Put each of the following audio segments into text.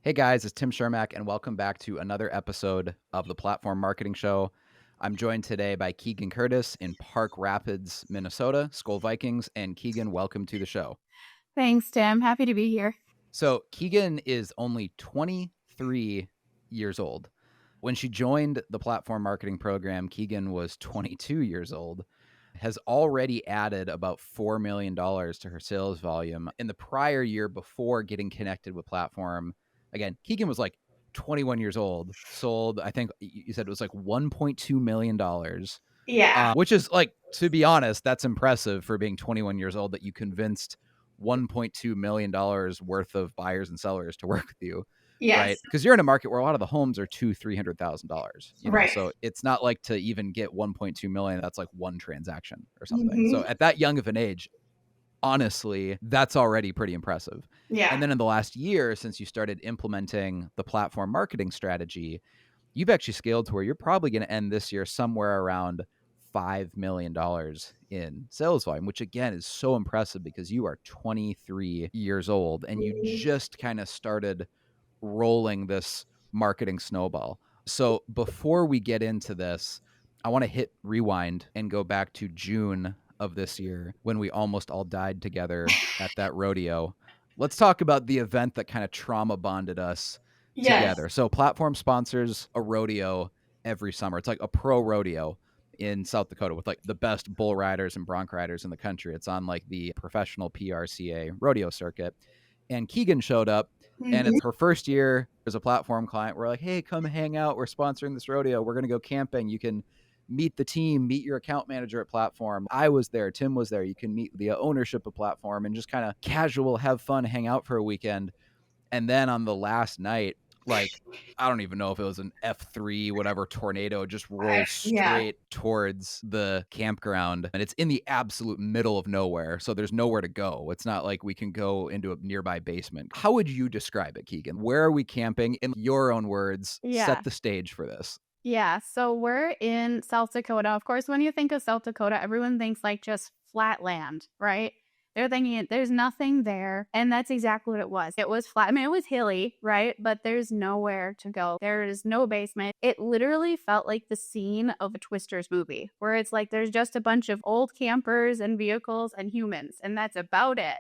Hey guys, it's Tim Shermack, and welcome back to another episode of the Platform Marketing Show. I'm joined today by Keegan Curtis in Park Rapids, Minnesota, Skull Vikings. And Keegan, welcome to the show. Thanks, Tim. Happy to be here. So, Keegan is only 23 years old. When she joined the platform marketing program, Keegan was 22 years old, has already added about $4 million to her sales volume. In the prior year before getting connected with platform, again, Keegan was like 21 years old, sold, I think you said it was like $1.2 million, Yeah. which is like, to be honest, that's impressive for being 21 years old that you convinced $1.2 million worth of buyers and sellers to work with you. Right. Yes. Because you're in a market where a lot of the homes are $200,000-$300,000, Right. so it's not like to even get 1.2 million. That's like one transaction or something. So Mhm. at that young of an age, honestly, that's already pretty impressive. Yeah. And then in the last year, since you started implementing the platform marketing strategy, you've actually scaled to where you're probably going to end this year somewhere around $5 million in sales volume, which again is so impressive because you are 23 years old and you Mhm. just kind of started rolling this marketing snowball. So before we get into this, I want to hit rewind and go back to June of this year when we almost all died together at that rodeo. Let's talk about the event that kind of trauma bonded us Yes. together. So Platform sponsors a rodeo every summer. It's like a pro rodeo in South Dakota with like the best bull riders and bronc riders in the country. It's on like the professional PRCA rodeo circuit. And Keegan showed up, and Mhm. it's her first year as a platform client. We're like, hey, come hang out. We're sponsoring this rodeo. We're going to go camping. You can meet the team, meet your account manager at platform. I was there. Tim was there. You can meet the ownership of platform and just kind of casual, have fun, hang out for a weekend. And then on the last night, like, I don't even know if it was an F3, whatever tornado just rolls Yeah. straight towards the campground. And it's in the absolute middle of nowhere. So there's nowhere to go. It's not like we can go into a nearby basement. How would you describe it, Keegan? Where are we camping? In your own words, Yeah. set the stage for this. Yeah. So we're in South Dakota. Of course, when you think of South Dakota, everyone thinks like just flat land, right? They're thinking there's nothing there. And that's exactly what it was. It was flat. I mean, it was hilly, right? But there's nowhere to go. There is no basement. It literally felt like the scene of a Twisters movie where it's like there's just a bunch of old campers and vehicles and humans, and that's about it.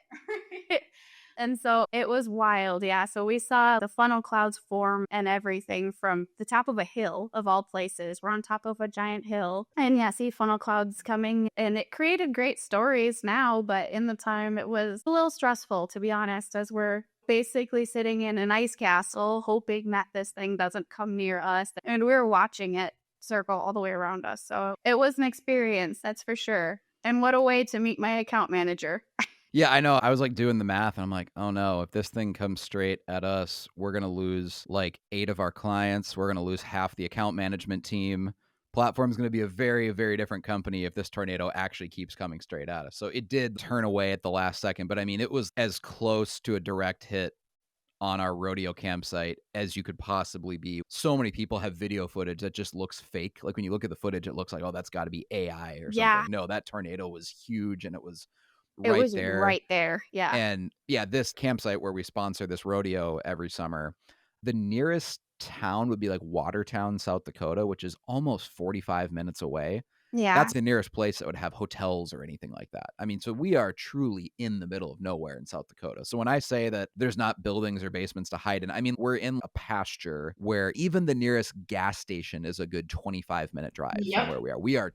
And so it was wild. Yeah. So we saw the funnel clouds form and everything from the top of a hill, of all places. We're on top of a giant hill. And yeah, see funnel clouds coming. And it created great stories now. But in the time, it was a little stressful, to be honest, as we're basically sitting in an ice castle, hoping that this thing doesn't come near us. And we were watching it circle all the way around us. So it was an experience, that's for sure. And what a way to meet my account manager. Yeah, I know. I was like doing the math and I'm like, oh no, if this thing comes straight at us, we're going to lose like 8 of our clients. We're going to lose half the account management team. Platform's going to be a very, very different company if this tornado actually keeps coming straight at us. So it did turn away at the last second, but I mean, it was as close to a direct hit on our rodeo campsite as you could possibly be. So many people have video footage that just looks fake. Like when you look at the footage, it looks like, oh, that's got to be AI or Yeah, something. No, that tornado was huge and it was it right was there. right there. Yeah. And yeah, this campsite where we sponsor this rodeo every summer, the nearest town would be like Watertown, South Dakota, which is almost 45 minutes away. Yeah. That's the nearest place that would have hotels or anything like that. I mean, so we are truly in the middle of nowhere in South Dakota. So when I say that there's not buildings or basements to hide in, I mean, we're in a pasture where even the nearest gas station is a good 25-minute drive from Yep. where we are. We are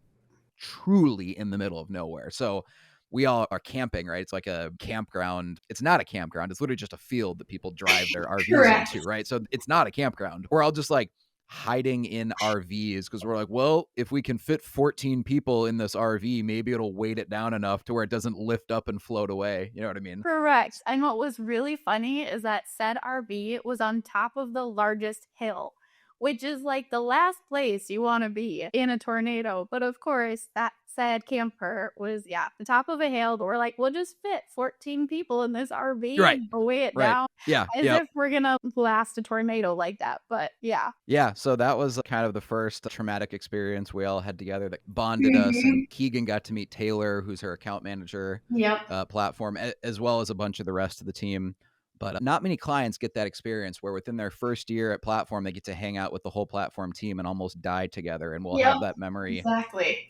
truly in the middle of nowhere. So we all are camping, right? It's like a campground. It's not a campground. It's literally just a field that people drive their RVs into, Correct. right? So it's not a campground. We're all just like hiding in RVs because we're like, well, if we can fit 14 people in this RV, maybe it'll weight it down enough to where it doesn't lift up and float away. You know what I mean? Correct. And what was really funny is that said RV was on top of the largest hill, which is like the last place you want to be in a tornado. But of course, that said camper was, yeah, the top of a hill. We're like, we'll just fit 14 people in this RV Right. and weigh it Right. down Yeah. as Yep. if we're going to blast a tornado like that. But yeah. Yeah, so that was kind of the first traumatic experience we all had together that bonded us. Mhm. And Keegan got to meet Taylor, who's her account manager Yep. platform, as well as a bunch of the rest of the team. But not many clients get that experience where within their first year at platform, they get to hang out with the whole platform team and almost die together. And we'll have that memory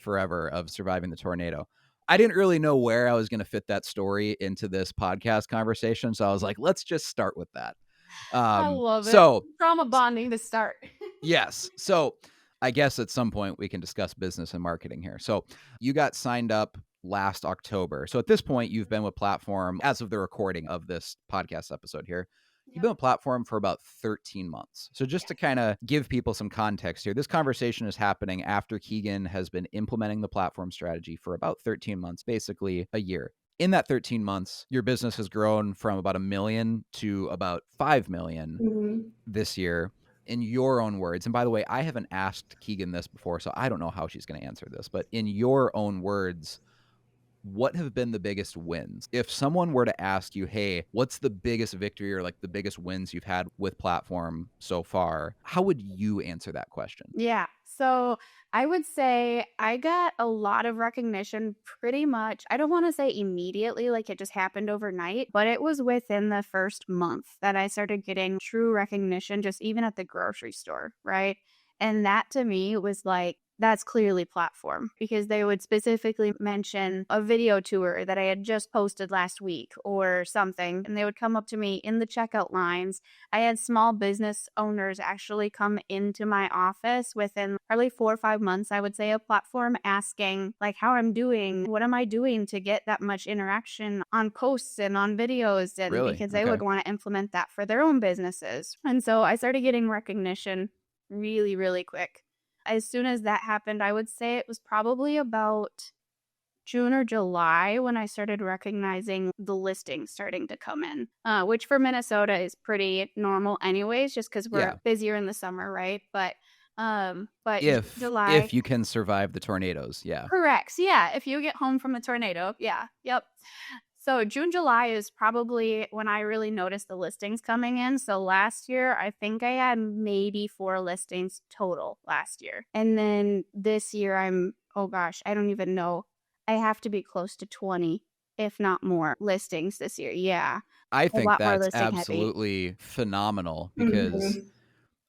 forever of surviving the tornado. I didn't really know where I was going to fit that story into this podcast conversation. So I was like, let's just start with that. I love it. Trauma bonding to start. Yes. So I guess at some point we can discuss business and marketing here. So you got signed up last October. So at this point, you've been with Platform as of the recording of this podcast episode here. You've been with Platform for about 13 months. So just to kind of give people some context here, this conversation is happening after Keegan has been implementing the platform strategy for about 13 months, basically a year. In that 13 months, your business has grown from about $1 million to about $5 million this year. In your own words, and by the way, I haven't asked Keegan this before, so I don't know how she's going to answer this, but in your own words, what have been the biggest wins? If someone were to ask you, hey, what's the biggest victory or like the biggest wins you've had with Platform so far? How would you answer that question? Yeah. So I would say I got a lot of recognition pretty much. I don't want to say immediately, like it just happened overnight, but it was within the first month that I started getting true recognition, just even at the grocery store. Right. And that to me was like, that's clearly platform because they would specifically mention a video tour that I had just posted last week or something. And they would come up to me in the checkout lines. I had small business owners actually come into my office within probably 4 or 5 months, I would say, a platform asking like how I'm doing, what am I doing to get that much interaction on posts and on videos, and Really? because they would want to implement that for their own businesses. And so I started getting recognition really, really quick. As soon as that happened, I would say it was probably about June or July when I started recognizing the listings starting to come in, which for Minnesota is pretty normal anyways, just because we're busier in the summer, right? But July, if you can survive the tornadoes, correct. Yeah, if you get home from a tornado, yep. So June, July is probably when I really noticed the listings coming in. So last year, I think I had maybe 4 listings total last year. And then this year, oh gosh, I don't even know. I have to be close to 20, if not more, listings this year. Yeah. I A think lot more that's listing heavy. absolutely phenomenal because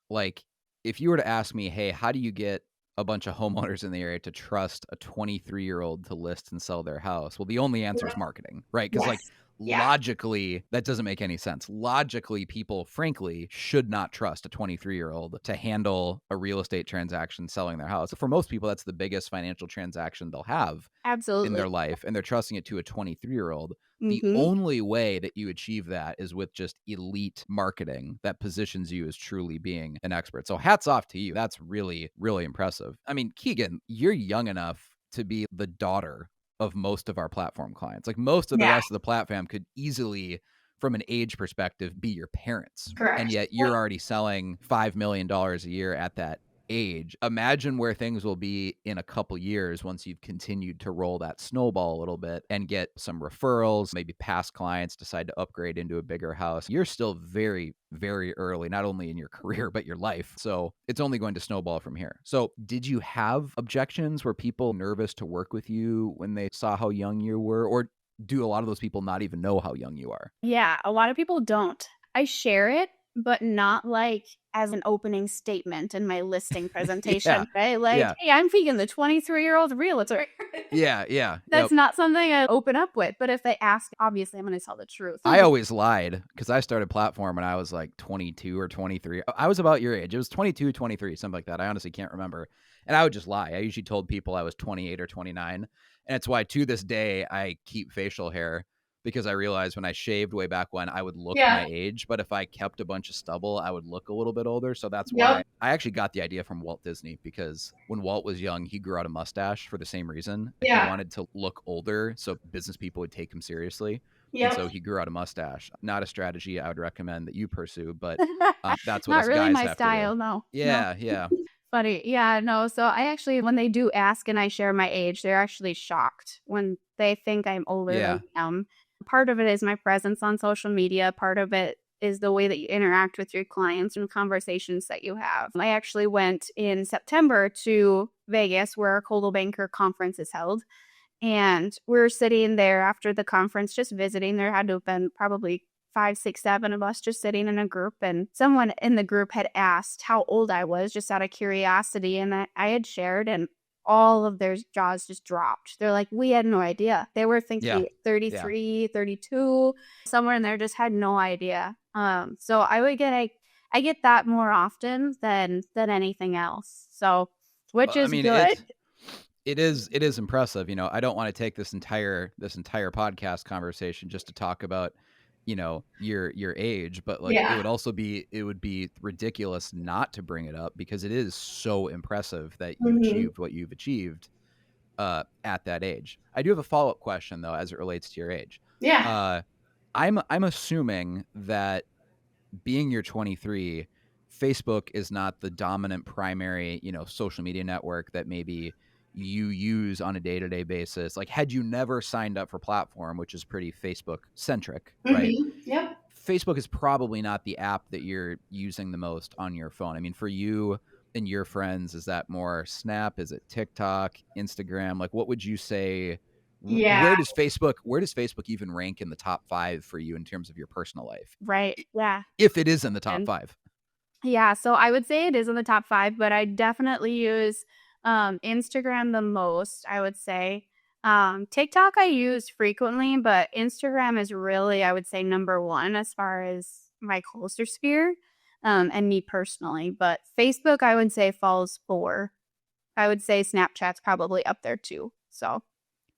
like if you were to ask me, hey, how do you get a bunch of homeowners in the area to trust a 23-year-old to list and sell their house? Well, the only answer is marketing, right? Because logically, that doesn't make any sense. Logically, people, frankly, should not trust a 23-year-old to handle a real estate transaction selling their house. For most people, that's the biggest financial transaction they'll have in their life, and they're trusting it to a 23-year-old. The only way that you achieve that is with just elite marketing that positions you as truly being an expert. So hats off to you. That's really, really impressive. I mean, Keegan, you're young enough to be the daughter of most of our platform clients. Like most of the rest of the platform could easily, from an age perspective, be your parents. Correct. And yet you're already selling $5 million a year at that age. Imagine where things will be in a couple years once you've continued to roll that snowball a little bit and get some referrals, maybe past clients decide to upgrade into a bigger house. You're still very, very early, not only in your career, but your life. So it's only going to snowball from here. So did you have objections? Were people nervous to work with you when they saw how young you were? Or do a lot of those people not even know how young you are? Yeah, a lot of people don't. I share it, but not like as an opening statement in my listing presentation, right? Like, hey, I'm Keegan, the 23-year-old realtor. That's not something I open up with. But if they ask, obviously I'm going to tell the truth. I always lied because I started platform when I was like 22 or 23. I was about your age. It was 22, 23, something like that. I honestly can't remember. And I would just lie. I usually told people I was 28 or 29. And it's why to this day I keep facial hair, because I realized when I shaved way back when, I would look my age. But if I kept a bunch of stubble, I would look a little bit older. So that's why I actually got the idea from Walt Disney, because when Walt was young, he grew out a mustache for the same reason. He wanted to look older so business people would take him seriously. And so he grew out a mustache. Not a strategy I would recommend that you pursue, but that's what not us really guys my have style, to do. no. Yeah. Funny. Yeah, no. So I actually, when they do ask and I share my age, they're actually shocked when they think I'm older than I am. Part of it is my presence on social media. Part of it is the way that you interact with your clients and conversations that you have. I actually went in September to Vegas where our Coldwell Banker conference is held. And we're sitting there after the conference, just visiting. There had to have been probably 5, 6, 7 of us just sitting in a group, and someone in the group had asked how old I was just out of curiosity, and I had shared, and all of their jaws just dropped. They're like, "We had no idea." They were Yeah. thinking Yeah. 33, 32, somewhere in there, just had no idea. So I get that more often than anything else. So, which I is mean, good. it is impressive. I don't want to take this entire podcast conversation just to talk about, your age, but like Yeah. it would be ridiculous not to bring it up because it is so impressive that you've Mhm. achieved what you've achieved at that age. I do have a follow-up question though as it relates to your age. Yeah. Uh I'm assuming that being you're 23, Facebook is not the dominant primary, social media network that maybe you use on a day-to-day basis. Like had you never signed up for platform, which is pretty Facebook centric, right? Mhm. Yep. Facebook is probably not the app that you're using the most on your phone. I mean, for you and your friends, is that more Snap? Is it TikTok, Instagram? Like what would you say Yeah. where does Facebook even rank in the top 5 for you in terms of your personal life? Right. Yeah. If it is in the top And 5. yeah, so I would say it is in the top 5, but I definitely use, Instagram the most, I would say. TikTok I use frequently, but Instagram is really, I would say, number 1 as far as my closer sphere, and me personally, but Facebook, I would say, falls 4. I would say Snapchat's probably up there too, so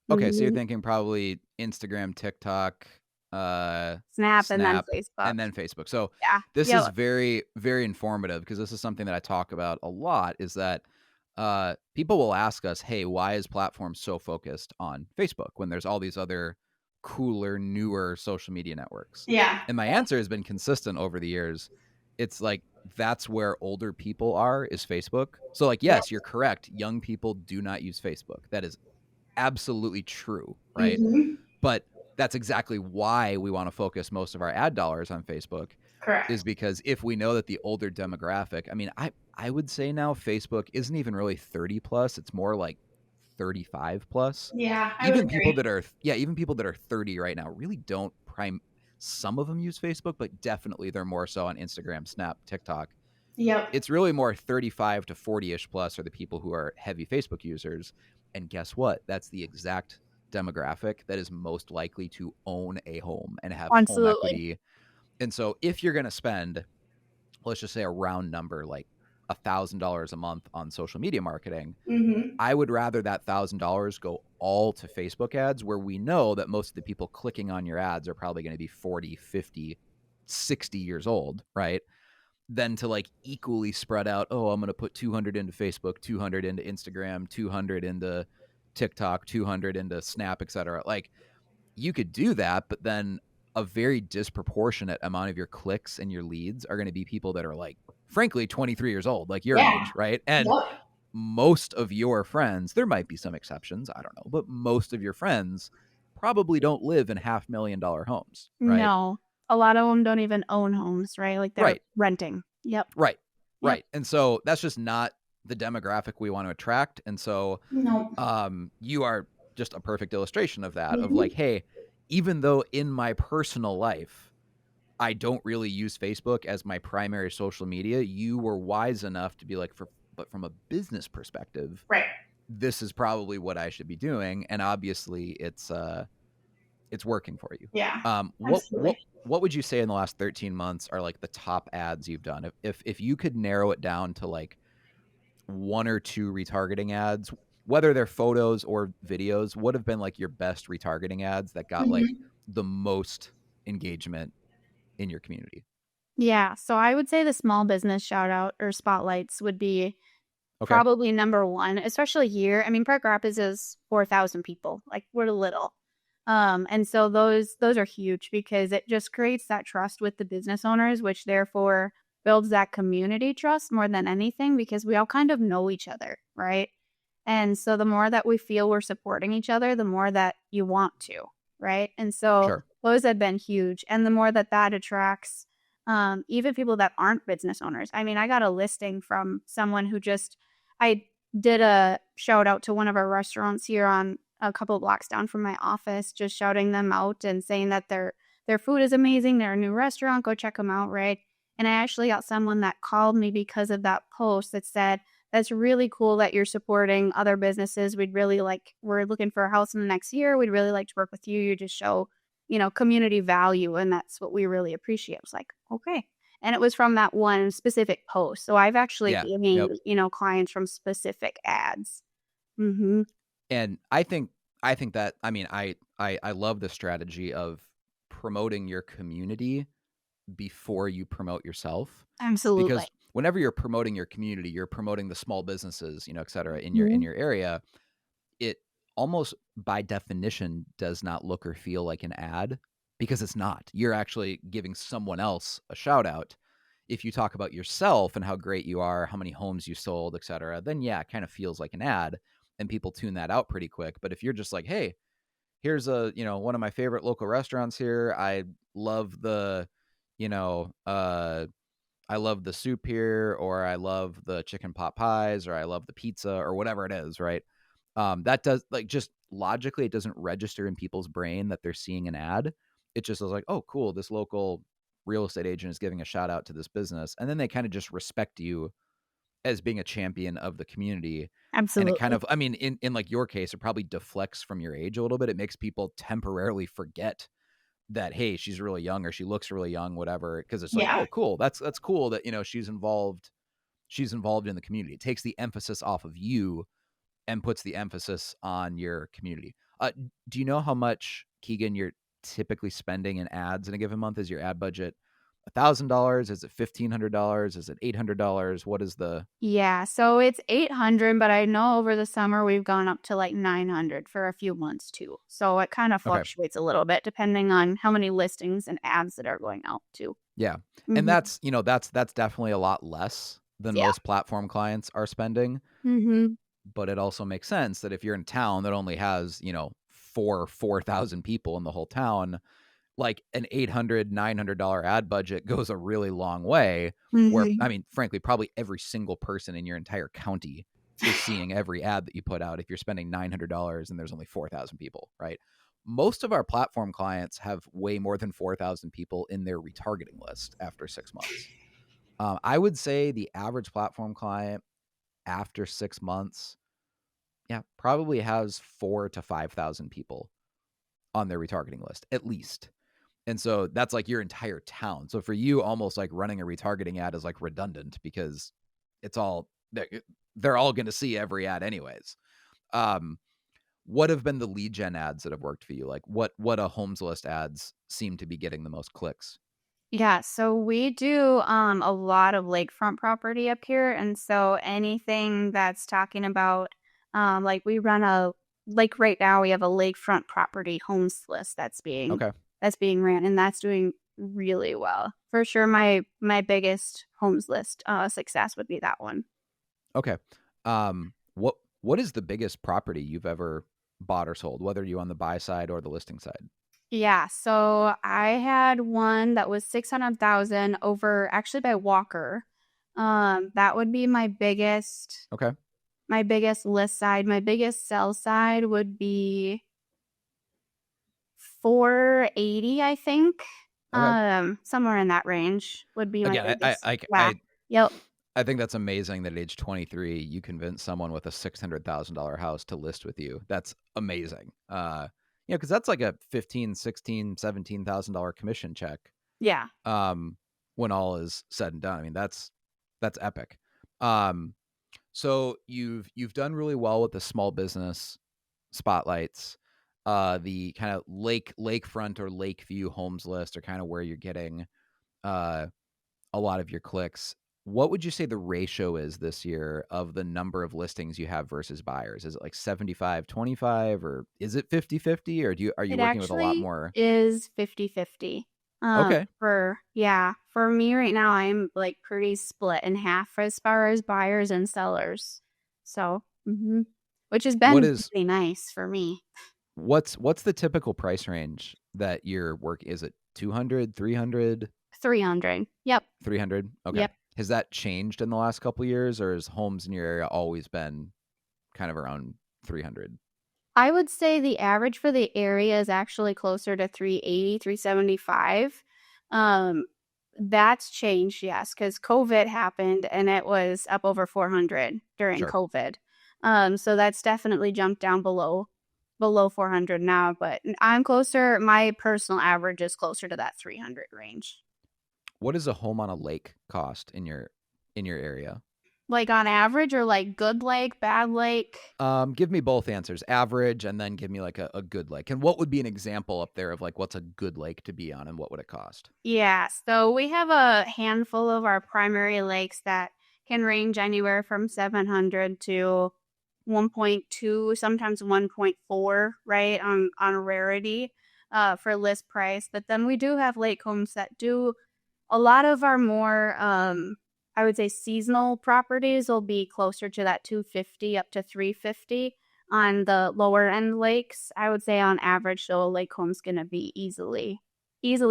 Okay, so you're mhm. thinking probably Instagram, TikTok, Snap and then Snap, Facebook. and then Facebook. So Yeah. this is Yep. very, very informative because this is something that I talk about a lot is that people will ask us, hey, why is platform so focused on Facebook when there's all these other cooler, newer social media networks? Yeah. And my answer has been consistent over the years. It's like that's where older people are is Facebook. So like Yeah. yes, you're correct. Young people do not use Facebook. That is absolutely true, right? Mhm. But that's exactly why we want to focus most of our ad dollars on Facebook is Correct. because if we know that the older demographic, I mean, I would say now Facebook isn't even really 30 plus, it's more like 35 plus. Yeah, I would Even people agree. that are even people that are 30 right now really don't prime some of them use Facebook, but definitely they're more so on Instagram, Snap, TikTok. Yep. It's really more 35 to 40ish plus are the people who are heavy Facebook users. And guess what? That's the exact demographic that is most likely to own a home and have home Absolutely. equity. And so if you're going to spend, let's just say a round number, like $1,000 a month on social media marketing, Mhm. I would rather that $1,000 go all to Facebook ads where we know that most of the people clicking on your ads are probably going to be 40, 50, 60 years old, right? Than to like equally spread out, oh, I'm going to put 200 into Facebook, 200 into Instagram, 200 into TikTok, 200 into Snap, etc. Like you could do that, but then a very disproportionate amount of your clicks and your leads are going to be people that are like, frankly, 23 years old, like your Yeah. age, right? And Yep. most of your friends, there might be some exceptions, I don't know, but most of your friends probably don't live in $500,000 homes, right? No. A lot of them don't even own homes, right? Like, they're Right. renting. Yep. Right. Yep. Right. And so that's just not the demographic we want to attract. And so Nope. you are just a perfect illustration of that, of like, Mhm. hey, even though in my personal life, I don't really use Facebook as my primary social media, you were wise enough to be like, but from a business perspective, Right. this is probably what I should be doing. And obviously it's working for you. Yeah. Um, what what Absolutely. what would you say in the last 13 months are like the top ads you've done? If you could narrow it down to like one or two retargeting ads, whether they're photos or videos, what have been like your best retargeting ads that got like Mhm. the most engagement in your community? Yeah, so I would say the small business shout out or spotlights would be Okay. probably number 1, especially here. I mean, Park Rapids is 4,000 people, like, we're little. And so those are huge because it just creates that trust with the business owners, which therefore builds that community trust more than anything because we all kind of know each other, right? And so the more that we feel we're supporting each other, the more that you want to, right? And so Sure. those have been huge. And the more that that attracts even people that aren't business owners. I mean, I got a listing from someone who just, I did a shout out to one of our restaurants here on a couple of blocks down from my office, just shouting them out and saying that their their food is amazing. They're a new restaurant. Go check them out, right? And I actually got someone that called me because of that post that said, that's really cool that you're supporting other businesses. We're looking for a house in the next year. We'd really like to work with you. You just show, community value. And that's what we really appreciate. I was like, okay. And it was from that one specific post. So I've actually Yeah. Yep. gained, clients from specific ads. Mhm. And I think that, I mean, I love the strategy of promoting your community before you promote yourself, Absolutely. because whenever you're promoting your community, you're promoting the small businesses, et cetera, in Mhm. your area. It almost by definition does not look or feel like an ad, because it's not. You're actually giving someone else a shout out. If you talk about yourself and how great you are, how many homes you sold, et cetera, then yeah, it kind of feels like an ad, and people tune that out pretty quick. But if you're just like, hey, here's one of my favorite local restaurants here. I love the, you know, I love the soup here, or I love the chicken pot pies, or I love the pizza, or whatever it is, right? That does, like, just logically, it doesn't register in people's brain that they're seeing an ad. It just is like, oh, cool, this local real estate agent is giving a shout out to this business. And then they kind of just respect you as being a champion of the community. And it kind Absolutely. of, I mean, in like your case, it probably deflects from your age a little bit. It makes people temporarily forget that, hey, she's really young, or she looks really young, whatever, because it's like, Yeah. oh, cool, that's cool that she's involved in the community. It takes the emphasis off of you and puts the emphasis on your community. Do you know how much, Keegan, you're typically spending in ads in a given month? Is your ad budget $1,000? Is it $1,500? Is it $800? What is the? Yeah, so it's 800, but I know over the summer we've gone up to like 900 for a few months too. So it kind of Okay. fluctuates a little bit depending on how many listings and ads that are going out too. Yeah. And Mhm. that's definitely a lot less than Yeah. most platform clients are spending. Mhm. But it also makes sense that if you're in a town that only has, 4,000 people in the whole town, like an $800 ad budget goes a really long way, where, I Mhm. mean, frankly, probably every single person in your entire county is seeing every ad that you put out if you're spending $900 and there's only 4,000 people, right? Most of our platform clients have way more than 4,000 people in their retargeting list after 6 months. I would say the average platform client after 6 months, yeah, probably has 4 to 5,000 people on their retargeting list, at least. And so that's like your entire town. So for you, almost like running a retargeting ad is like redundant, because it's all, they're all going to see every ad anyways. Um, what have been the lead gen ads that have worked for you? Like what a homes list ads seem to be getting the most clicks? Yeah, so we do a lot of lakefront property up here, and so anything that's talking about like we run a like right now we have a lakefront property homes list Okay. that's being ran, and that's doing really well. For sure my biggest homes list success would be that one. Okay. What is the biggest property you've ever bought or sold, whether you on the buy side or the listing side? Yeah, so I had one that was 600,000 over actually by Walker. That would be Okay. my biggest list side. My biggest sell side would be 480, I think. Okay. Somewhere in that range would be my Again, I biggest. I Yeah. I Yep. I think that's amazing that at age 23, you convinced someone with a $600,000 house to list with you. That's amazing. Because that's like a 15, 16, $17,000 commission check. Yeah. Um, when all is said and done, I mean, that's epic. Um, so you've done really well with the small business spotlights. The kind of lakefront or lake view homes list are kind of where you're getting uh a lot of your clicks. What would you say the ratio is this year of the number of listings you have versus buyers? Is it like 75-25, or is it 50-50, or are you It working with a lot actually more? is 50-50. Okay. For me right now, I'm like pretty split in half as far as buyers and sellers. So, which has What been is really nice for me. what's the typical price range that you're working? Is it 200, 300, 300. Yep. 300? Okay. Yep. Has that changed in the last couple of years, or has homes in your area always been kind of around 300? I would say the average for the area is actually closer to 380, 375. Um, that's changed, yes, because COVID happened and it was up over 400 during Sure. COVID. So that's definitely jumped down below 400 now, but I'm closer, my personal average is closer to that 300 range. What does a home on a lake cost in your area? Like on average or like good lake, bad lake? Give me both answers, average, and then give me like a good lake. And what would be an example up there of like what's a good lake to be on and what would it cost? Yeah, so we have a handful of our primary lakes that can range anywhere from 700 to 1.2, sometimes 1.4, right, on rarity for list price. But then we do have lake homes that do a lot of our more, I would say, seasonal properties will be closer to that 250 up to 350 on the lower end lakes. I would say on average, so a lake home's going to be easily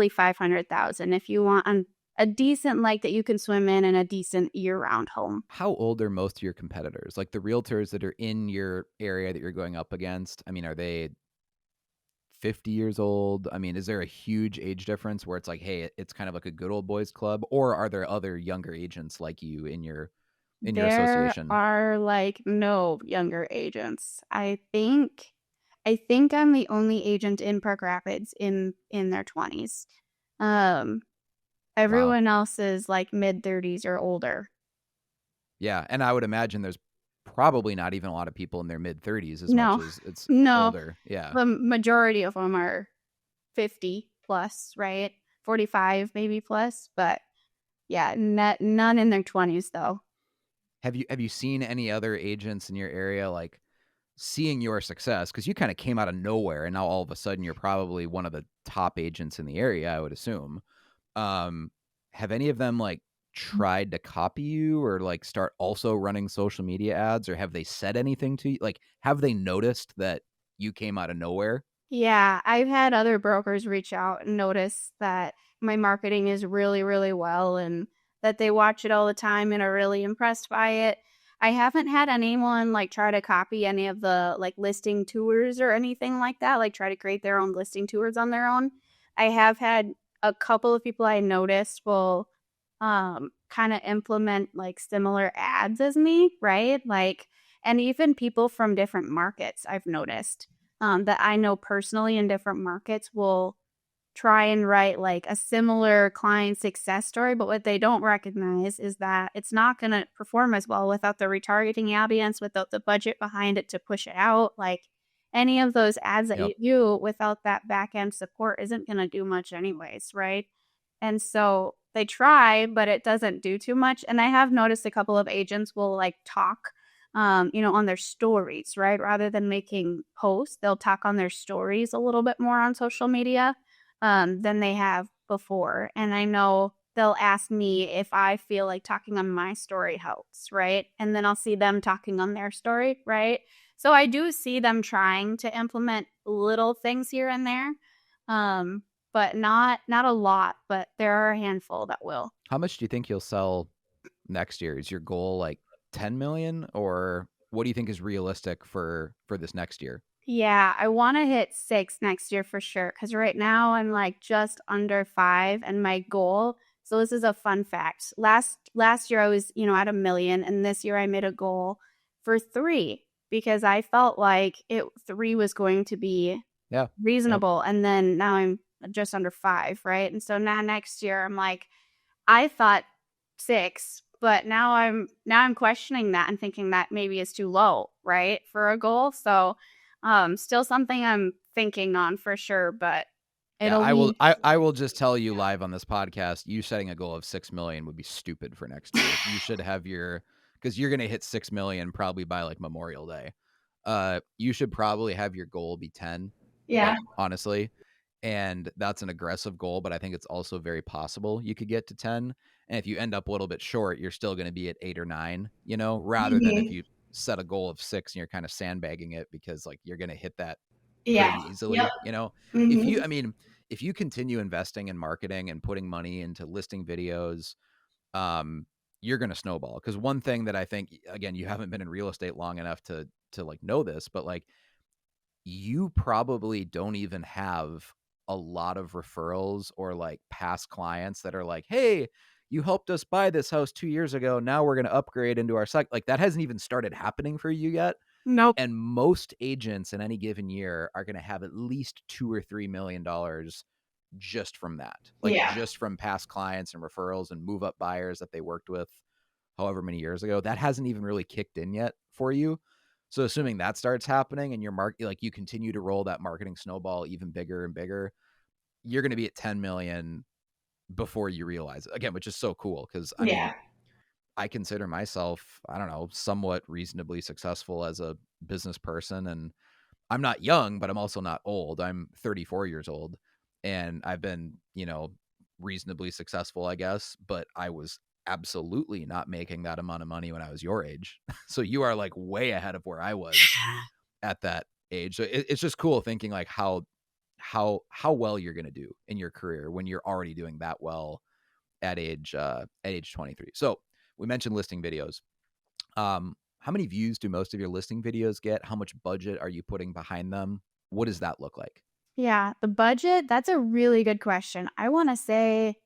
500,000 if you want a decent lake that you can swim in and a decent year-round home. How old are most of your competitors? Like the realtors that are in your area that you're going up against? I mean, are they 50 years old? I mean, is there a huge age difference where it's like, hey, it's kind of like a good old boys club, or are there other younger agents like you in your There association? are like no younger agents. I think I'm the only agent in Park Rapids in their 20s. Um Wow. Everyone else is like mid 30s or older. Yeah, and I would imagine there's probably not even a lot of people in their mid 30s as much No. as it's No. older. Yeah. The majority of them are 50 plus, right? 45 maybe plus, but yeah, none in their 20s though. Have you seen any other agents in your area like seeing your success because you kind of came out of nowhere and now all of a sudden you're probably one of the top agents in the area, I would assume. Um, have any of them like tried to copy you or like start also running social media ads or have they said anything to you? Like, have they noticed that you came out of nowhere? Yeah, I've had other brokers reach out and notice that my marketing is really, really well and that they watch it all the time and are really impressed by it. I haven't had anyone like try to copy any of the like listing tours or anything like that, like try to create their own listing tours on their own. I have had a couple of people I noticed will kind of implement like similar ads as me, right? Like, and even people from different markets I've noticed that I know personally in different markets will try and write like a similar client success story, but what they don't recognize is that it's not going to perform as well without the retargeting audience, without the budget behind it to push it out. Like any of those ads that Yep. you do without that back end support isn't going to do much, anyways, right? And so they try, but it doesn't do too much. And I have noticed a couple of agents will like talk on their stories, right? Rather than making posts, they'll talk on their stories a little bit more on social media than they have before. And I know they'll ask me if I feel like talking on my story helps, right? And then I'll see them talking on their story, right? So I do see them trying to implement little things here and there, um, but not a lot. But there are a handful that will. How much do you think you'll sell next year? Is your goal like 10 million or what do you think is realistic for this next year? Yeah, I want to hit 6 next year for sure. Because right now I'm like just under 5, and my goal. So this is a fun fact. Last year I was at 1 million, and this year I made a goal for 3 because I felt like 3 was going to be Yeah. Yep. reasonable, and then now I'm just under 5, right? And so now next year I'm like, I thought 6, but now I'm questioning that and thinking that maybe is too low, right, for a goal. So, still something I'm thinking on for sure, but Yeah, it'll be I will just tell you live on this podcast, you setting a goal of 6 million would be stupid for next year. You should have your because you're gonna hit 6 million probably by like Memorial Day. You should probably have your goal be 10, Yeah. like honestly. And that's an aggressive goal, but I think it's also very possible you could get to 10. And if you end up a little bit short, you're still going to be at 8 or 9, rather than if Mhm. you set a goal of 6 and you're kind of sandbagging it because like you're going to hit that Yeah. pretty Yep. easily. If you Mhm. I mean, if you continue investing in marketing and putting money into listing videos, um you're going to snowball because one thing that I think again, you haven't been in real estate long enough to like know this, but like you probably don't even have a lot of referrals or like past clients that are like, "Hey, you helped us buy this house 2 years ago. Now we're going to upgrade into our site." Like that hasn't even started happening for you yet. Nope. And most agents in any given year are going to have at least 2 or 3 million dollars just from that. Like Yeah. just from past clients and referrals and move up buyers that they worked with however many years ago. That hasn't even really kicked in yet for you. So assuming that starts happening and your like you continue to roll that marketing snowball even bigger and bigger, you're going to be at 10 million before you realize it. Again, which is so cool because I mean, Yeah. I consider myself, I don't know, somewhat reasonably successful as a business person. And I'm not young, but I'm also not old. I'm 34 years old and I've been, reasonably successful, I guess, but I was absolutely not making that amount of money when I was your age. So you are like way ahead of where I was at that age. So it's just cool thinking like how well you're going to do in your career when you're already doing that well at age 23. So we mentioned listing videos. How many views do most of your listing videos get? How much budget are you putting behind them? What does that look like? Yeah, the budget, that's a really good question. I want to say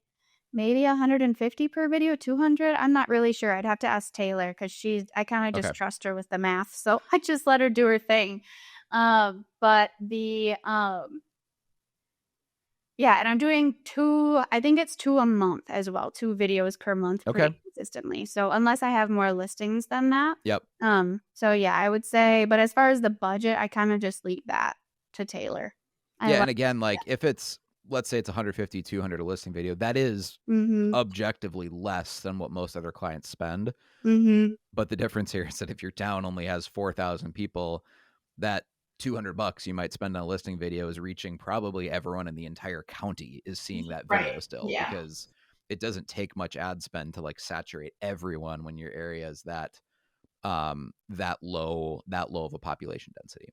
maybe 150 per video, 200. I'm not really sure. I'd have to ask Taylor because I kind of Okay. just trust her with the math. So I just let her do her thing. But yeah, and I'm doing I think it's 2 a month as well, 2 videos per month Okay. pretty consistently. So unless I have more listings than that. Yep. So yeah, I would say, but as far as the budget, I kind of just leave that to Taylor. I Yeah. let And again, like if it's, let's say it's 150, 200 a listing video, that is Mhm. objectively less than what most other clients spend. Mhm. But the difference here is that if your town only has 4,000 people, that $200 you might spend on a listing video is reaching probably everyone in the entire county is seeing that Right. video still Yeah. because it doesn't take much ad spend to like saturate everyone when your area is that low of a population density.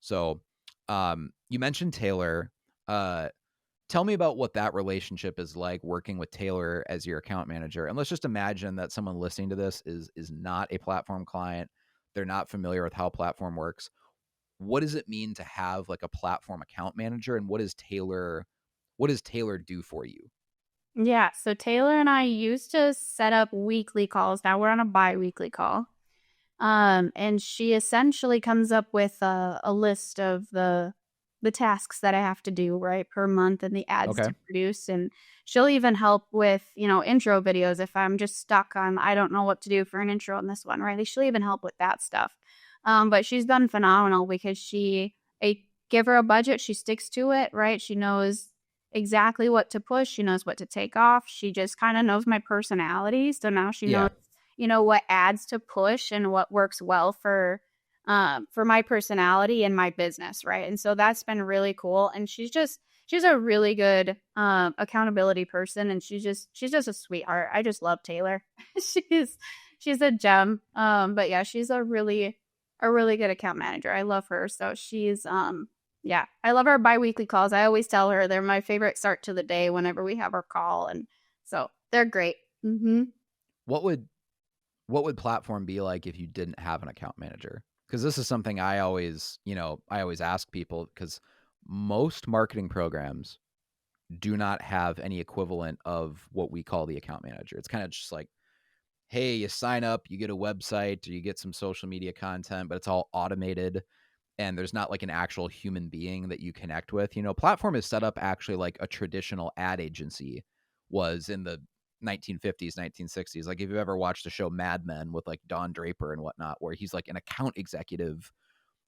So you mentioned Taylor. Tell me about what that relationship is like working with Taylor as your account manager. And let's just imagine that someone listening to this is not a platform client. They're not familiar with how platform works. What does it mean to have like a platform account manager and what does Taylor do for you? Yeah, so Taylor and I used to set up weekly calls. Now we're on a bi-weekly call. And she essentially comes up with a list of the tasks that I have to do, right, per month and the ads Okay. to produce. And she'll even help with, intro videos if I'm just stuck on I don't know what to do for an intro on this one, right? She'll even help with that stuff. But she's been phenomenal because I give her a budget, she sticks to it, right? She knows exactly what to push, she knows what to take off. She just kind of knows my personality. So now she knows Yeah. what ads to push and what works well for my personality and my business, right? And so that's been really cool. And she's a really good accountability person, and she's just a sweetheart. I just love Taylor. she's she's a gem. But yeah, she's a really good account manager. I love her. So yeah, I love our biweekly calls. I always tell her they're my favorite start to the day whenever we have our call, and so they're great. Mm-hmm. What would platform be like if you didn't have an account manager? Because this is something I always ask people because most marketing programs do not have any equivalent of what we call the account manager. It's kind of just like, hey, you sign up, you get a website, or you get some social media content, but it's all automated and there's not like an actual human being that you connect with. Platform is set up actually like a traditional ad agency was in the 1950s, 1960s. Like if you've ever watched the show Mad Men with like Don Draper and whatnot, where he's like an account executive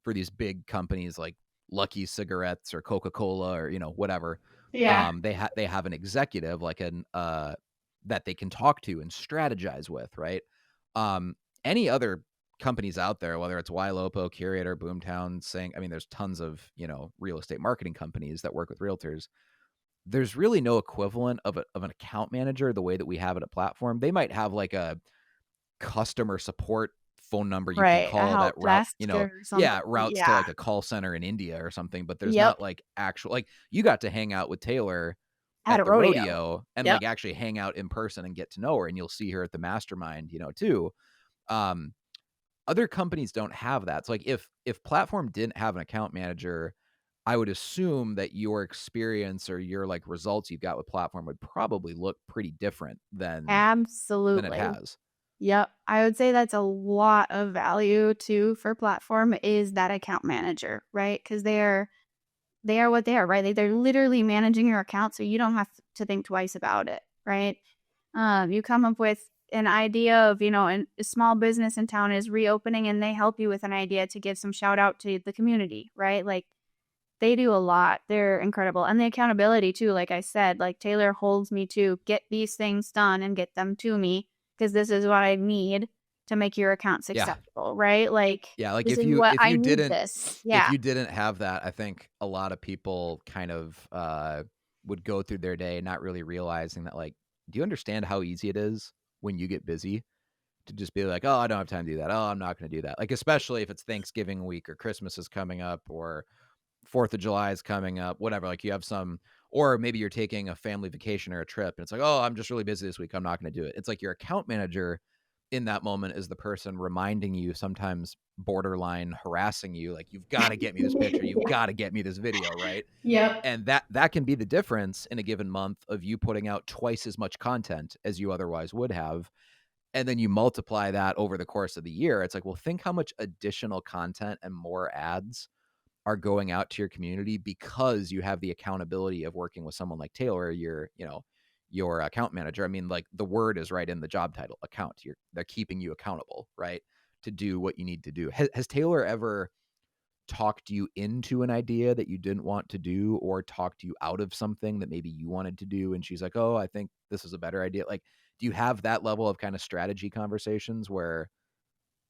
for these big companies like Lucky Cigarettes or Coca-Cola or whatever. Yeah. They have an executive like an that they can talk to and strategize with, right? Any other companies out there, whether it's Ylopo, Curator, Boomtown, Sync, I mean, there's tons of real estate marketing companies that work with realtors. There's really no equivalent of an account manager the way that we have it at Platform. They might have like a customer support phone number you can Right, a call that help desk or something. routes to Yeah. like a call center in India or something, but there's Yep. not like actual like you got to hang out with Taylor At at a the rodeo. rodeo and Yep. like actually hang out in person and get to know her and you'll see her at the mastermind, too. Um other companies don't have that. So like if platform didn't have an account manager, I would assume that your experience or your like results you've got with platform would probably look pretty different than it Absolutely. has. Yep. I would say that's a lot of value too for platform is that account manager, right? Because they are what they are, right? They're literally managing your account, so you don't have to think twice about it, right? You come up with an idea of, a small business in town is reopening, and they help you with an idea to give some shout out to the community, right? Like they do a lot. They're incredible. And the accountability too, like I said, like Taylor holds me to get these things done and get them to me because this is what I need to make your account Yeah. successful, right? Like Yeah, like this is what if I you need didn't this. if Yeah. you didn't have that, I think a lot of people kind of would go through their day not really realizing that like, do you understand how easy it is when you get busy to just be like, "Oh, I don't have time to do that. Oh, I'm not going to do that." Like especially if it's Thanksgiving week or Christmas is coming up or 4th of July is coming up, whatever. Like you have some, or maybe you're taking a family vacation or a trip and it's like, oh, I'm just really busy this week. I'm not going to do it. It's like your account manager in that moment is the person reminding you, sometimes borderline harassing you, like, you've got to get me this picture. You've got to get me this video. Right. Yep. And that can be the difference in a given month of you putting out twice as much content as you otherwise would have. And then you multiply that over the course of the year. It's like, well, think how much additional content and more ads are going out to your community because you have the accountability of working with someone like Taylor, your account manager. I mean, like the word is right in the job title, account. They're keeping you accountable, right, to do what you need to do. Has Taylor ever talked you into an idea that you didn't want to do, or talked you out of something that maybe you wanted to do, and she's like, "Oh, I think this is a better idea." Like, do you have that level of kind of strategy conversations where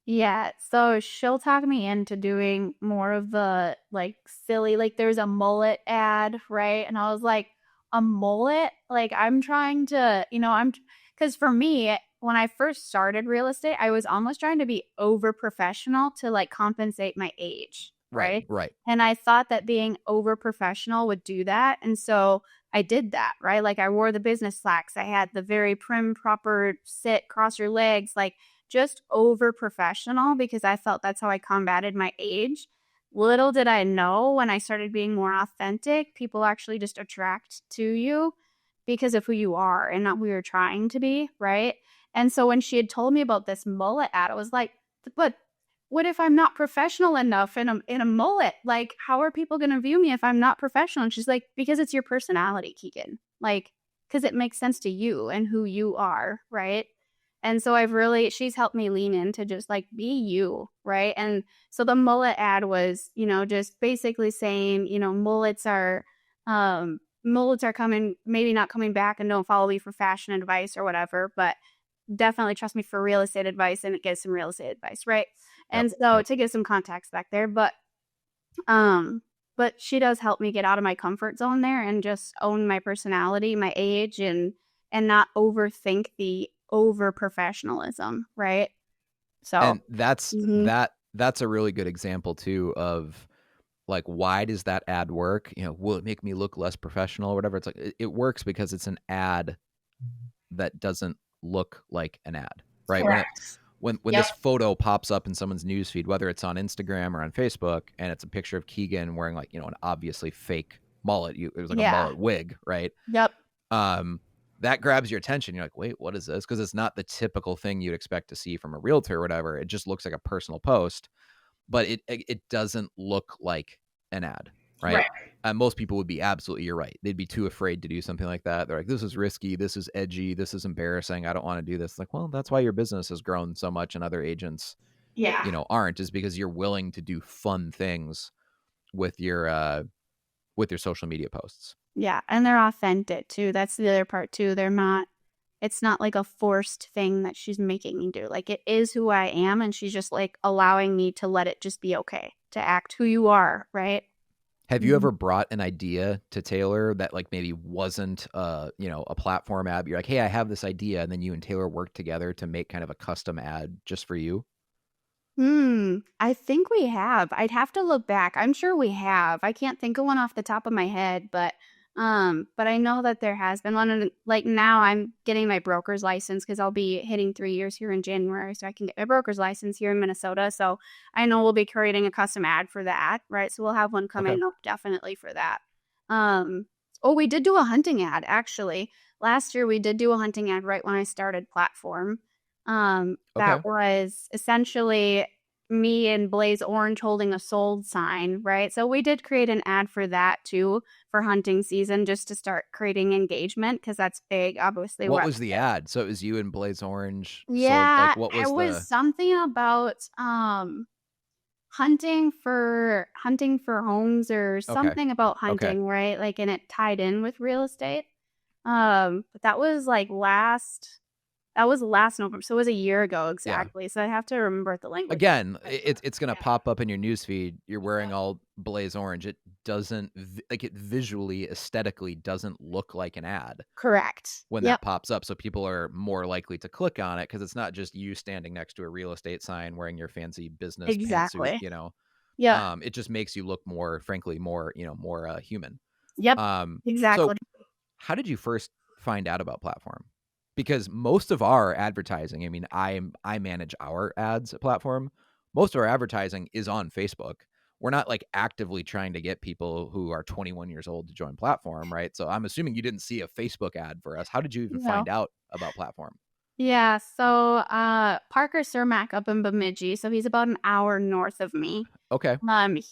Yeah, so she'll talk me into doing more of the like silly, like there's a mullet ad, right? And I was like, a mullet? Like I'm trying to, because for me, when I first started real estate, I was almost trying to be over professional to like compensate my age, right, right? right. And I thought that being over professional would do that. And so I did that, right? Like I wore the business slacks. I had the very prim, proper sit, cross your legs, like just over professional because I felt that's how I combated my age. Little did I know when I started being more authentic, people actually just attract to you because of who you are and not who you're trying to be, right? And so when she had told me about this mullet ad, I was like, but what if I'm not professional enough in a mullet? Like, how are people going to view me if I'm not professional? And she's like, because it's your personality, Keegan. Like, because it makes sense to you and who you are, right? And so she's helped me lean into just like be you, right? And so the mullet ad was, just basically saying, mullets are coming, maybe not coming back and don't follow me for fashion advice or whatever, but definitely trust me for real estate advice and get some real estate advice, right? Yep, And so yep. to give some context back there, but she does help me get out of my comfort zone there and just own my personality, my age, and not overthink the over professionalism, right? So, And that's mhm. that that's a really good example too of like, why does that ad work? Will it make me look less professional or whatever? It's like it works because it's an ad that doesn't look like an ad, right? Correct. When Yep. this photo pops up in someone's newsfeed, whether it's on Instagram or on Facebook, and it's a picture of Keegan wearing like, an obviously fake mullet. It was like a Yeah. mullet wig, right? Yep. Um, that grabs your attention. You're like, wait, what is this? Because it's not the typical thing you'd expect to see from a realtor or whatever. It just looks like a personal post, but it doesn't look like an ad, right? Right. Most people would be absolutely, you're right. They'd be too afraid to do something like that. They're like, this is risky. This is edgy. This is embarrassing. I don't want to do this. Like, well, that's why your business has grown so much and other agents, Yeah. aren't, is because you're willing to do fun things with your social media posts. Yeah. And they're authentic too. That's the other part too. It's not like a forced thing that she's making me do. Like it is who I am. And she's just like allowing me to let it just be okay to act who you are. Right. Have you Mhm. ever brought an idea to Taylor that like maybe wasn't a platform ad? You're like, hey, I have this idea, and then you and Taylor worked together to make kind of a custom ad just for you? I think we have. I'd have to look back. I'm sure we have. I can't think of one off the top of my head, but But I know that there has been one. And like now I'm getting my broker's license because I'll be hitting 3 years here in January. So I can get my broker's license here in Minnesota. So I know we'll be creating a custom ad for that, right? So we'll have one Okay. coming up definitely for that. Oh, we did do a hunting ad actually. Last year we did do a hunting ad right when I started platform. Okay. That was essentially me and Blaze Orange holding a sold sign, right? So we did create an ad for that too for hunting season just to start creating engagement because that's big, obviously. What was the ad? So it was you and Blaze Orange sold. Yeah, Like, what it was was the? something about hunting for homes or Okay. something about Okay. hunting, right? Like, and it tied in with real estate. But that was like last November, so it was a year ago Yeah. exactly. So I have to remember what the language was. Again, it's gonna pop up in your newsfeed. You're wearing all Blaze Orange. It doesn't like it visually, aesthetically doesn't look like an ad Correct. when Yep. that pops up. So people are more likely to click on it because it's not just you standing next to a real estate sign wearing your fancy business pantsuit. Exactly. Yeah. It just makes you look more, frankly, more human. Yep. So Exactly. how did you first find out about platform? Because most of our advertising, I mean, I manage our ads at platform. Most of our advertising is on Facebook. We're not like actively trying to get people who are 21 years old to join platform, right? So I'm assuming you didn't see a Facebook ad for us. How did you even No. find out about platform? Yeah, so Parker Cermak up in Bemidji, so he's about an hour north of me. Okay.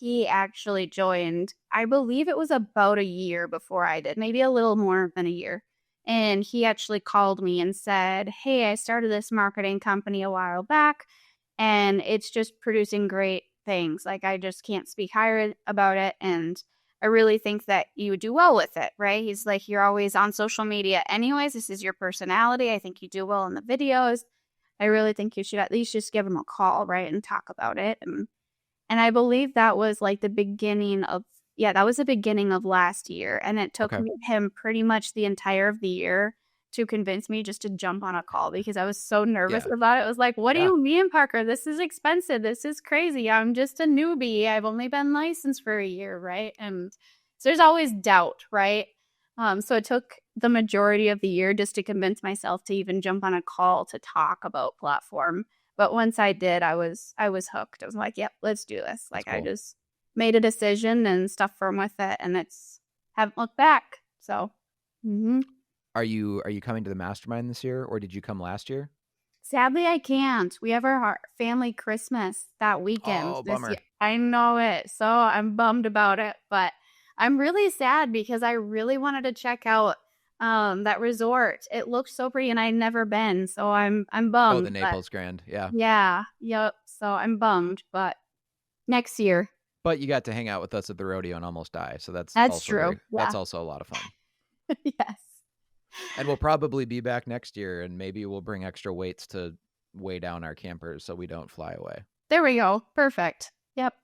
He actually joined, I believe it was about a year before I did, maybe a little more than a year. And he actually called me and said, "Hey, I started this marketing company a while back, and it's just producing great things. Like, I just can't speak higher about it. And I really think that you would do well with it," right? He's like, "You're always on social media anyways. This is your personality. I think you do well in the videos. I really think you should at least just give him a call, right? And talk about it." And I believe that was like the beginning of, yeah, that was the beginning of last year. And it took Okay. him pretty much the entire of the year to convince me just to jump on a call because I was so nervous Yeah. about it. It was like, "What do Yeah. you mean, Parker? This is expensive. This is crazy. I'm just a newbie. I've only been licensed for a year," right? And so there's always doubt, right? So it took the majority of the year just to convince myself to even jump on a call to talk about platform. But once I did, I was hooked. I was like, "Yep, let's do this." That's Like I cool. just made a decision and stuck firm with it, and it's haven't looked back. So, Are you coming to the mastermind this year or did you come last year? sadly, I can't. We have our family Christmas that weekend Oh, this year. bummer. I know it, so I'm bummed about it. But I'm really sad because I really wanted to check out that resort. It looked so pretty, and I'd never been, so I'm Oh, the bummed. But Naples Grand. Yeah. yeah, yep. So I'm bummed, but next year. But you got to hang out with us at the rodeo and almost die. So That's true. that's Yeah. also a lot of fun. Yes. And we'll probably be back next year and maybe we'll bring extra weights to weigh down our campers so we don't fly away. There we go. Perfect. Yep.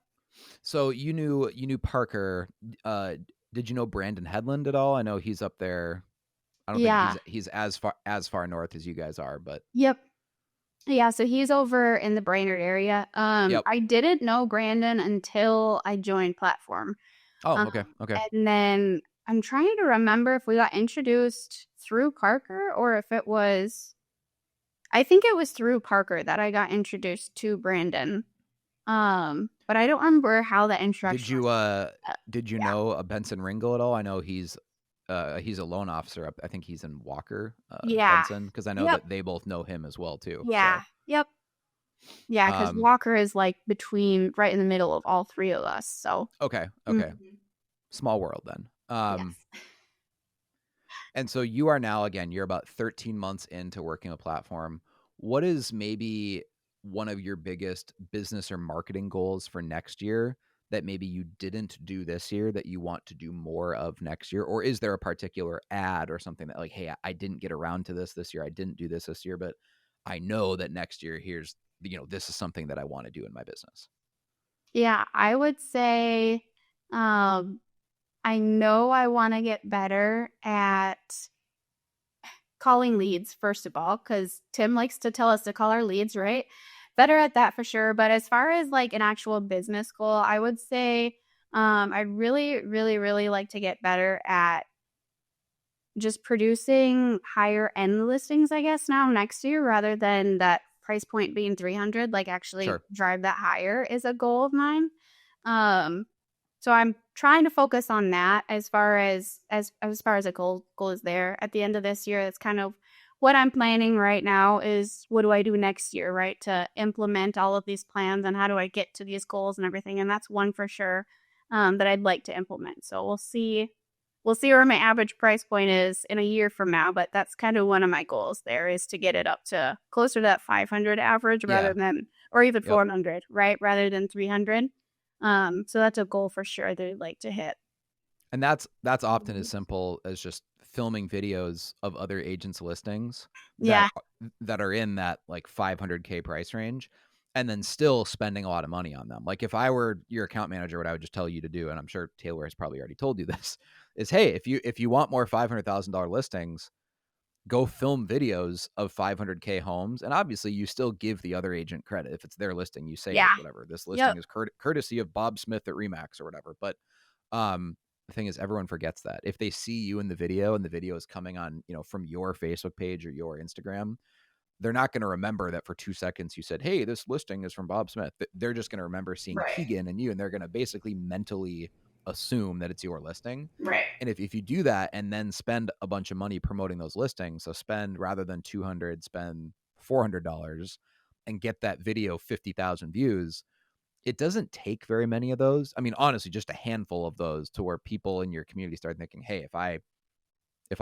So you knew Parker. Did you know Brandon Headland at all? I know he's up there. I don't think Yeah. he's as far north as you guys are, but Yep. Yeah, so he's over in the Brainerd area. yep. I didn't know Brandon until I joined Platform. Oh, Um, okay. Okay. and then I'm trying to remember if we got introduced through Parker or if it was, I think it was through Parker that I got introduced to Brandon. But I don't remember how the Did introduction you was. did you Yeah. know Benson Ringle at all? I know he's a loan officer up. I think he's in Walker, Yeah. Benson, because I know Yep. that they both know him as well too. Yeah. So, Yep. Yeah, because um, Walker is like between right in the middle of all three of us. So, okay, okay, mhm. small world then. Yes. And so you are now again. You're about 13 months into working a platform. What is maybe one of your biggest business or marketing goals for next year that maybe you didn't do this year that you want to do more of next year? Or is there a particular ad or something that like, hey, I didn't get around to this year. I didn't do this year, but I know that next year this is something that I want to do in my business. Yeah, I would say um I know I want to get better at calling leads, first of all, because Tim likes to tell us to call our leads, right? Better at that for sure. But as far as like an actual business goal, I would say I'd really, really, really like to get better at just producing higher end listings, I guess, now next year rather than that price point being 300, like actually drive that higher is a goal of mine. So I'm trying to focus on that as far as a goal is there at the end of this year. That's kind of what I'm planning right now is what do I do next year, right? To implement all of these plans and how do I get to these goals and everything. And that's one for sure that I'd like to implement. So we'll see. We'll see where my average price point is in a year from now, but that's kind of one of my goals there is to get it up to closer to that 500 average rather than, or even 400, right? Rather than 300. So that's a goal for sure that I'd like to hit. And that's often as simple as just filming videos of other agents' listings that are in that like 500K price range, and then still spending a lot of money on them. Like if I were your account manager, what I would just tell you to do, and I'm sure Taylor has probably already told you this, is hey, if you want more $500,000 listings, go film videos of 500K homes. And obviously you still give the other agent credit. If it's their listing, you say whatever. This listing is courtesy of Bob Smith at Remax or whatever. But the thing is, everyone forgets that. If they see you in the video and the video is coming on, from your Facebook page or your Instagram, they're not going to remember that for 2 seconds you said, hey, this listing is from Bob Smith. They're just going to remember seeing Keegan and you, and they're going to basically mentally assume that it's your listing. Right. And if you do that and then spend a bunch of money promoting those listings, so spend rather than $200, spend $400 and get that video 50,000 views, it doesn't take very many of those. I mean, honestly, just a handful of those to where people in your community start thinking, hey, if I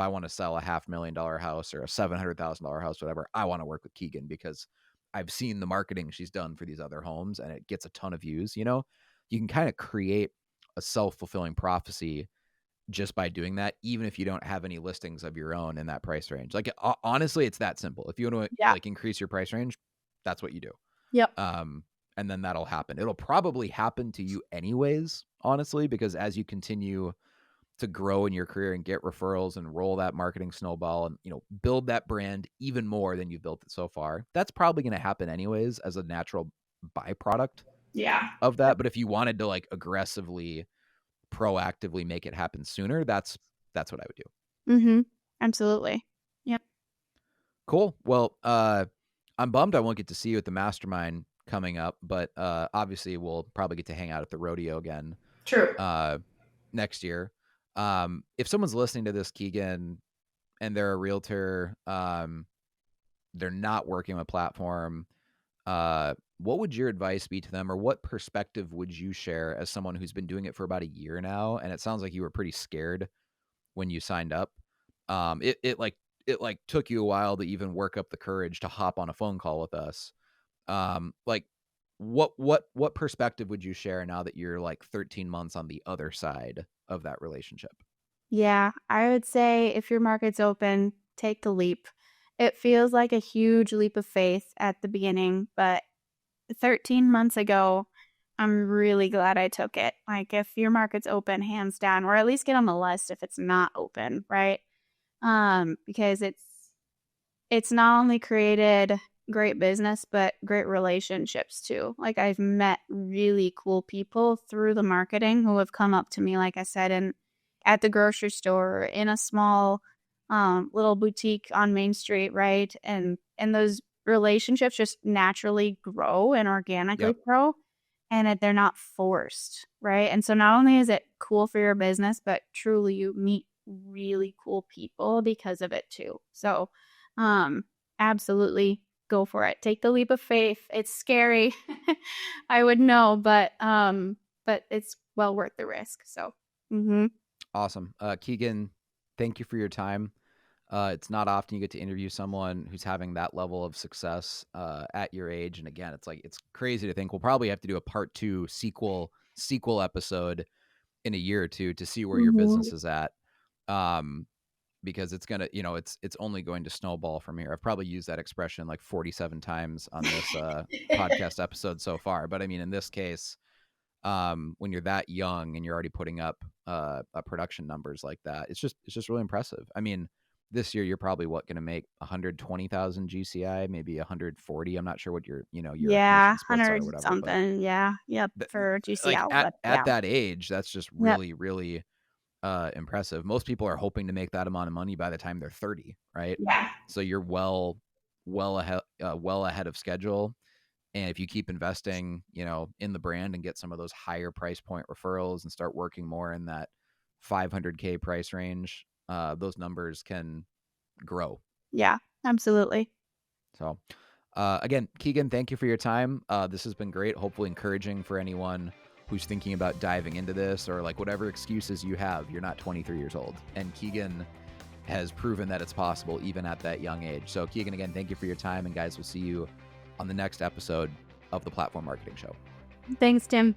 want to sell a $500,000 house or a $700,000 house, whatever, I want to work with Keegan because I've seen the marketing she's done for these other homes and it gets a ton of views. You can kind of create a self-fulfilling prophecy just by doing that, even if you don't have any listings of your own in that price range. Like honestly, it's that simple. If you want to like increase your price range, that's what you do. Yep. And then that'll happen. It'll probably happen to you anyways, honestly, because as you continue to grow in your career and get referrals and roll that marketing snowball and, build that brand even more than you've built it so far, that's probably going to happen anyways as a natural byproduct of that. But if you wanted to like aggressively, proactively make it happen sooner, that's what I would do. Mm-hmm. Absolutely. Yep. Cool. Well, I'm bummed I won't get to see you at the mastermind coming up, but obviously we'll probably get to hang out at the rodeo again. True. Next year. If someone's listening to this, Keegan, and they're a realtor, they're not working on a platform, what would your advice be to them, or what perspective would you share as someone who's been doing it for about a year now? And it sounds like you were pretty scared when you signed up. It took you a while to even work up the courage to hop on a phone call with us. Like what perspective would you share now that you're like 13 months on the other side of that relationship? Yeah, I would say if your market's open, take the leap. It feels like a huge leap of faith at the beginning, but 13 months ago, I'm really glad I took it. Like if your market's open, hands down, or at least get on the list if it's not open, right? Because it's not only created great business, but great relationships too. Like I've met really cool people through the marketing who have come up to me, like I said, and at the grocery store or in a small little boutique on Main Street, right? And those relationships just naturally grow and organically grow, and they're not forced, right? And so not only is it cool for your business, but truly you meet really cool people because of it too. So absolutely go for it. Take the leap of faith. It's scary. I would know, but it's well worth the risk. So Awesome. Keegan, thank you for your time. It's not often you get to interview someone who's having that level of success at your age. And again, it's crazy to think we'll probably have to do a part 2 sequel episode in a year or two to see where your business is at. Because it's gonna, it's only going to snowball from here. I've probably used that expression like 47 times on this podcast episode so far. But I mean, in this case, when you're that young and you're already putting up production numbers like that, it's just really impressive. I mean, this year you're probably going to make 120,000 GCI, maybe 140. I'm not sure what your commission splits are or whatever. Something. Yeah. Yep. For GCI. Like at that age, that's just really, really impressive. Most people are hoping to make that amount of money by the time they're 30, right? Yeah. So you're well ahead of schedule. And if you keep investing, in the brand and get some of those higher price point referrals and start working more in that $500K price range, those numbers can grow. Yeah, absolutely. So, again, Keegan, thank you for your time. This has been great. Hopefully encouraging for anyone who's thinking about diving into this, or like whatever excuses you have. You're not 23 years old. And Keegan has proven that it's possible even at that young age. So Keegan, again, thank you for your time. And guys, we'll see you on the next episode of the Platform Marketing Show. Thanks, Tim.